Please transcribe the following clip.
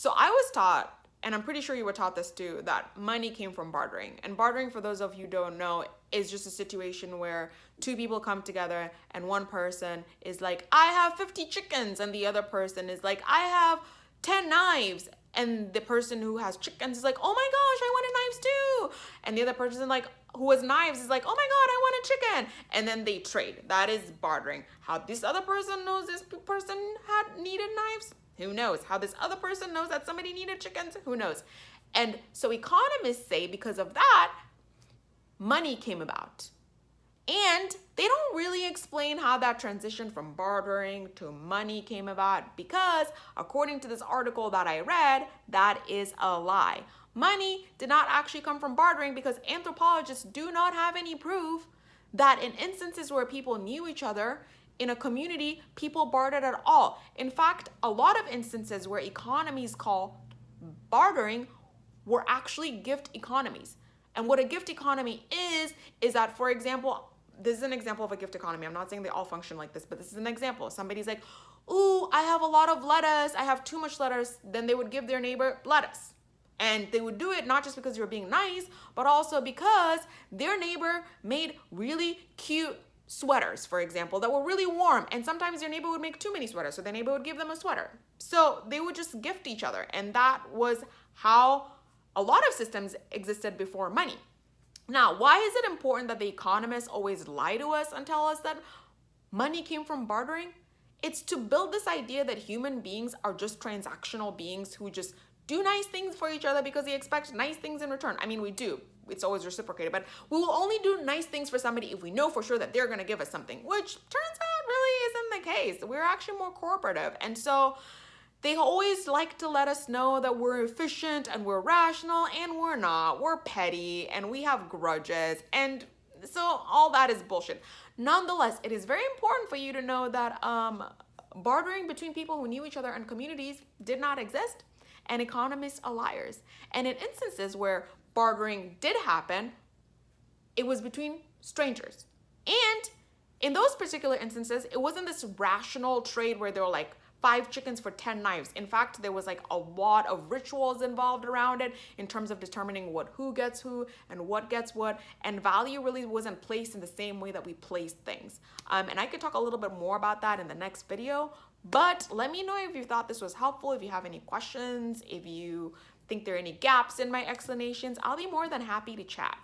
So I was taught, and I'm pretty sure you were taught this too, that money came from bartering. And bartering, for those of you who don't know, is just a situation where two people come together and one person is like, I have 50 chickens, and the other person is like, I have 10 knives. And the person who has chickens is like, oh my gosh, I wanted knives too. And the other person like, who has knives is like, oh my god, I want a chicken. And then they trade. That is bartering. How this other person knows this person had needed knives? Who knows? How this other person knows that somebody needed chickens? Who knows? And so economists say because of that, money came about. And they don't really explain how that transition from bartering to money came about because, according to this article that I read, that is a lie. Money did not actually come from bartering because anthropologists do not have any proof that in instances where people knew each other in a community, people bartered at all. In fact, a lot of instances where economies call bartering were actually gift economies. And what a gift economy is that, for example, this is an example of a gift economy. I'm not saying they all function like this, but this is an example. Somebody's like, ooh, I have a lot of lettuce. I have too much lettuce. Then they would give their neighbor lettuce. And they would do it not just because you were being nice, but also because their neighbor made really cute sweaters, for example, that were really warm. And sometimes your neighbor would make too many sweaters, so their neighbor would give them a sweater. So they would just gift each other. And that was how a lot of systems existed before money. Now, why is it important that the economists always lie to us and tell us that money came from bartering? It's to build this idea that human beings are just transactional beings who just do nice things for each other because they expect nice things in return. I mean, we do. It's always reciprocated, but we will only do nice things for somebody if we know for sure that they're going to give us something, which turns out really isn't the case. We're actually more cooperative. And so they always like to let us know that we're efficient and we're rational, and we're not. We're petty and we have grudges. And so all that is bullshit. Nonetheless, it is very important for you to know that bartering between people who knew each other and communities did not exist, and economists are liars. And in instances where bartering did happen, it was between strangers. And in those particular instances, it wasn't this rational trade where they were like, 5 chickens for 10 knives. In fact, there was like a lot of rituals involved around it in terms of determining who gets who and what gets what, and value really wasn't placed in the same way that we place things. And I could talk a little bit more about that in the next video, but let me know if you thought this was helpful, if you have any questions, if you think there are any gaps in my explanations. I'll be more than happy to chat.